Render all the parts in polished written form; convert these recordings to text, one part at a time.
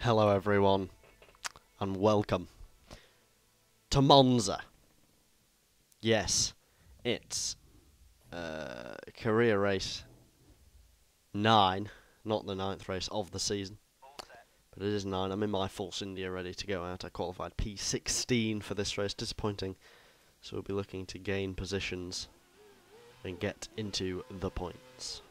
Hello everyone, and welcome to Monza. Yes, it's career race 9, not the 9th race of the season, but it is 9. I'm in my Force India ready to go out. I qualified P16 for this race, disappointing, so we'll be looking to gain positions and get into the points.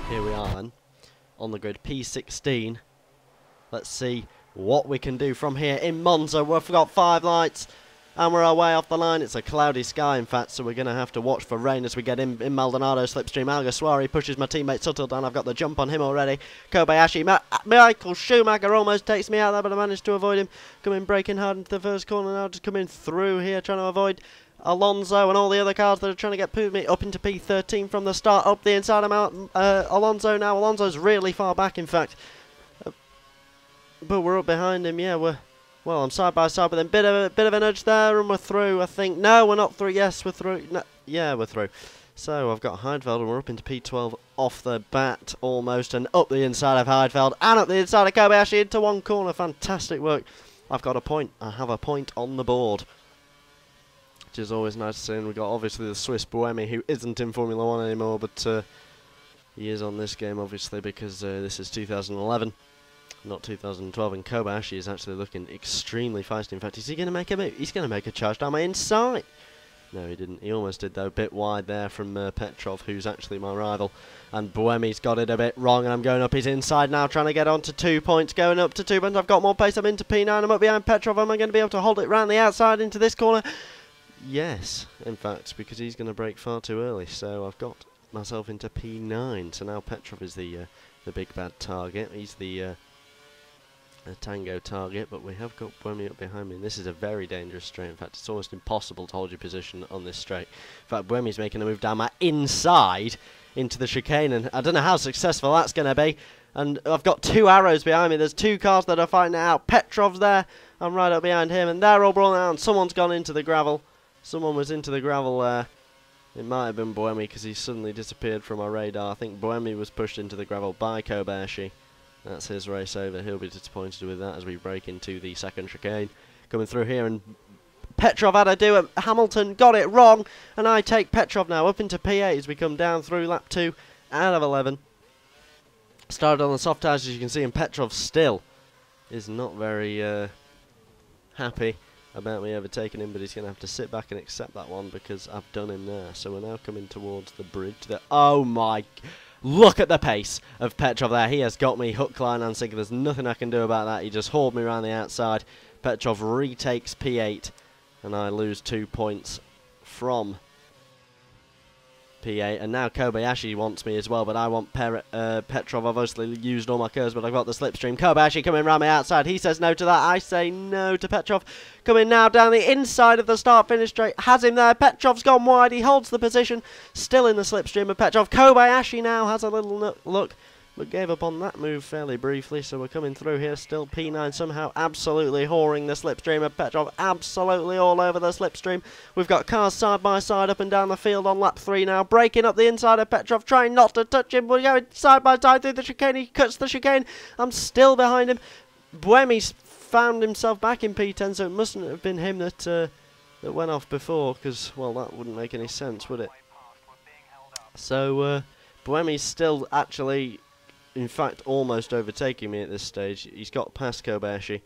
Here we are then, on the grid, P16. Let's see what we can do from here in Monza. We've got 5 lights, and we're away off the line. It's a cloudy sky, in fact, so we're going to have to watch for rain as we get in Maldonado slipstream. Alguersuari pushes my teammate Suttle down. I've got the jump on him already. Kobayashi, Michael Schumacher almost takes me out there, but I managed to avoid him. Coming breaking hard into the first corner now, just coming through here, trying to avoid Alonso and all the other cars that are trying to get me up into P13 from the start, up the inside of Alonso now. Alonso's really far back, in fact, but we're up behind him. Yeah, I'm side by side with him. Bit of a nudge there, and we're through. I think no, we're not through. Yes, we're through. No, yeah, we're through. So I've got Heidfeld, and we're up into P12 off the bat almost, and up the inside of Heidfeld and up the inside of Kobayashi into one corner. Fantastic work. I've got a point. I have a point on the board, which is always nice to see. And we've got obviously the Swiss Buemi, who isn't in Formula 1 anymore, but he is on this game obviously because this is 2011, not 2012, and Kobayashi is actually looking extremely feisty. In fact, is he going to make a move? He's going to make a charge down my inside. No, he didn't. He almost did, though, a bit wide there from Petrov, who's actually my rival. And Buemi's got it a bit wrong, and I'm going up his inside now, trying to get on to 2 points, going up to 2 points. I've got more pace. I'm into P9. I'm up behind Petrov. Am I going to be able to hold it round the outside into this corner? Yes, in fact, because he's going to brake far too early, so I've got myself into P9. So now Petrov is the big bad target. He's the Tango target, but we have got Buemi up behind me. And this is a very dangerous straight. In fact, it's almost impossible to hold your position on this straight. In fact, Buemi's making a move down my inside into the chicane, and I don't know how successful that's going to be. And I've got 2 arrows behind me. There's 2 cars that are fighting it out. Petrov's there. I'm right up behind him, and they're all brawling out. Someone's gone into the gravel. Someone was into the gravel there. It might have been Buemi because he suddenly disappeared from our radar. I think Buemi was pushed into the gravel by Kobayashi. That's his race over. He'll be disappointed with that as we break into the second chicane. Coming through here, and Petrov had to do it. Hamilton got it wrong, and I take Petrov now up into P8 as we come down through lap 2 out of 11. Started on the soft tyres, as you can see, and Petrov still is not very happy about me overtaking him, but he's going to have to sit back and accept that one because I've done him there. So we're now coming towards the bridge. Oh my, look at the pace of Petrov there. He has got me hook, line and sinker. There's nothing I can do about that. He just hauled me around the outside. Petrov retakes P8, and I lose 2 points from P8, and now Kobayashi wants me as well, but I want Petrov. I've obviously used all my curves, but I've got the slipstream. Kobayashi coming round me outside. He says no to that. I say no to Petrov. Coming now down the inside of the start-finish straight. Has him there. Petrov's gone wide. He holds the position. Still in the slipstream of Petrov. Kobayashi now has a little look, but gave up on that move fairly briefly, so we're coming through here. Still P9 somehow absolutely whoring the slipstream of Petrov, absolutely all over the slipstream. We've got cars side by side up and down the field on lap 3 now, breaking up the inside of Petrov, trying not to touch him. We're going side by side through the chicane. He cuts the chicane. I'm still behind him. Buemi's found himself back in P10, so it mustn't have been him that went off before, because, well, that wouldn't make any sense, would it? So Buemi's still actually, in fact, almost overtaking me at this stage. He's got past Kobayashi,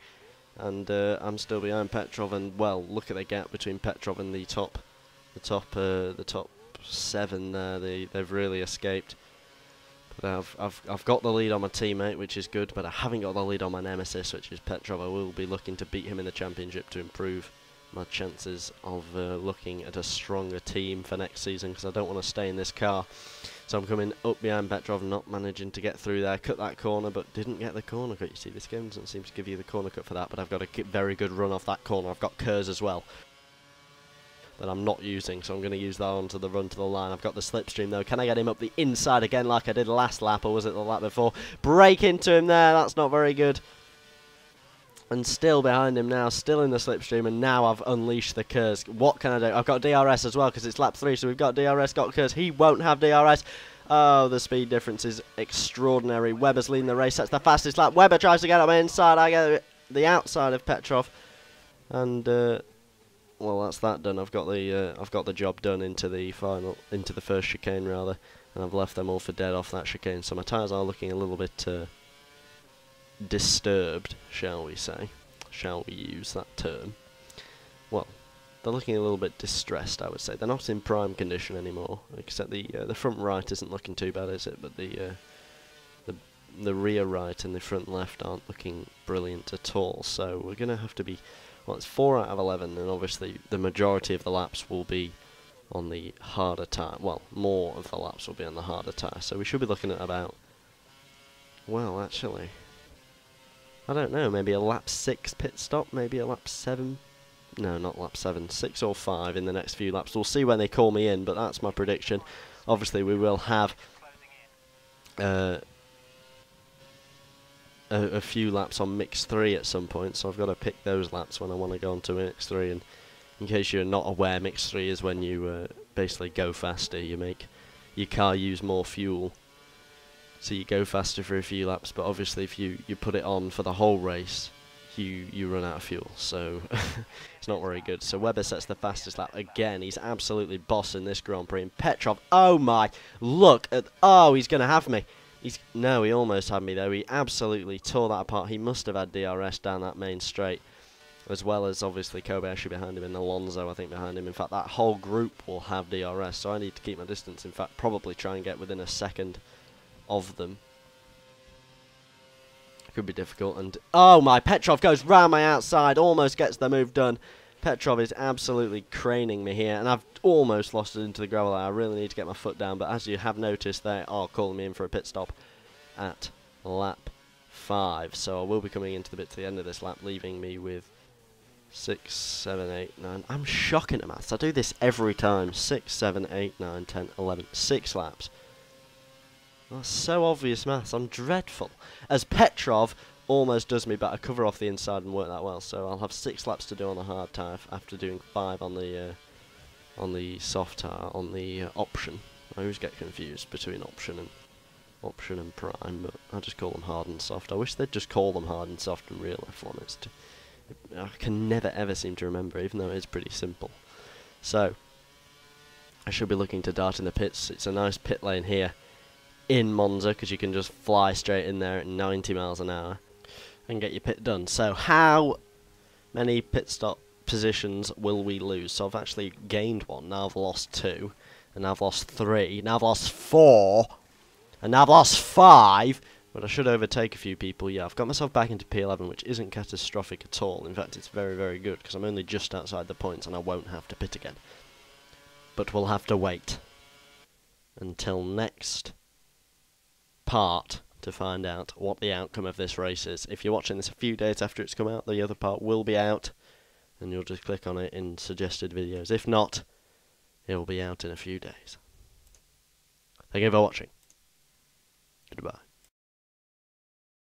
and I'm still behind Petrov. And well, look at the gap between Petrov and the top 7 there. They've really escaped. But I've got the lead on my teammate, which is good. But I haven't got the lead on my nemesis, which is Petrov. I will be looking to beat him in the championship to improve my chances of looking at a stronger team for next season, because I don't want to stay in this car. So I'm coming up behind Petrov, not managing to get through there. Cut that corner, but didn't get the corner cut. You see, this game doesn't seem to give you the corner cut for that, but I've got a very good run off that corner. I've got Kers as well that I'm not using, so I'm going to use that onto the run to the line. I've got the slipstream, though. Can I get him up the inside again like I did last lap, or was it the lap before? Break into him there. That's not very good. And still behind him now, still in the slipstream, and now I've unleashed the curse. What can I do? I've got DRS as well, because it's lap 3, so we've got DRS, got curse. He won't have DRS. Oh, the speed difference is extraordinary. Webber's leading the race. That's the fastest lap. Webber tries to get on my inside. I get the outside of Petrov. And, well, that's that done. I've got the job done into the first chicane, rather. And I've left them all for dead off that chicane. So my tyres are looking a little bit disturbed, shall we say. Shall we use that term? Well, they're looking a little bit distressed, I would say. They're not in prime condition anymore, except the front right isn't looking too bad, is it? But the rear right and the front left aren't looking brilliant at all. So we're going to have to be... Well, it's 4 out of 11, and obviously the majority of the laps will be on the harder tyre. Well, more of the laps will be on the harder tyre. So we should be looking at about... Well, actually... I don't know, maybe a lap 6 pit stop, maybe a lap 7. No, not lap 7, 6 or 5 in the next few laps. We'll see when they call me in, but that's my prediction. Obviously, we will have a few laps on mix 3 at some point, so I've got to pick those laps when I want to go on to mix 3. And in case you're not aware, mix 3 is when you basically go faster. You make your car use more fuel. So you go faster for a few laps, but obviously if you put it on for the whole race, you run out of fuel, so it's not very good. So Webber sets the fastest lap again. He's absolutely bossing this Grand Prix. And Petrov, oh my, look at, oh, he's going to have me. No, he almost had me though. He absolutely tore that apart. He must have had DRS down that main straight, as well as obviously Kobayashi behind him and Alonso, I think, behind him. In fact, that whole group will have DRS, so I need to keep my distance. In fact, probably try and get within a second of them. Could be difficult. And oh my, Petrov goes round my outside, almost gets the move done. Petrov is absolutely craning me here, and I've almost lost it into the gravel. I really need to get my foot down, but as you have noticed, they are calling me in for a pit stop at lap 5, so I will be coming into the bit to the end of this lap, leaving me with 6, 7, 8, 9. I'm shocking at maths. I do this every time. 6, 7, 8, 9, 10, 11. 6 laps. That's so obvious maths. I'm dreadful. As Petrov almost does me, but I cover off the inside and work that well. So I'll have 6 laps to do on the hard tyre after doing 5 on the soft tyre on the option. I always get confused between option and prime, but I just call them hard and soft. I wish they'd just call them hard and soft in real F1. I can never ever seem to remember, even though it is pretty simple. So I should be looking to dart in the pits. It's a nice pit lane here in Monza, because you can just fly straight in there at 90 miles an hour and get your pit done. So how many pit stop positions will we lose? So I've actually gained 1, now I've lost 2, and now I've lost 3, now I've lost 4, and now I've lost 5, but I should overtake a few people. Yeah, I've got myself back into P11, which isn't catastrophic at all. In fact, it's very, very good, because I'm only just outside the points and I won't have to pit again. But we'll have to wait until next part to find out what the outcome of this race is. If you're watching this a few days after it's come out, the other part will be out, and you'll just click on it in suggested videos. If not, it will be out in a few days. Thank you for watching. Goodbye.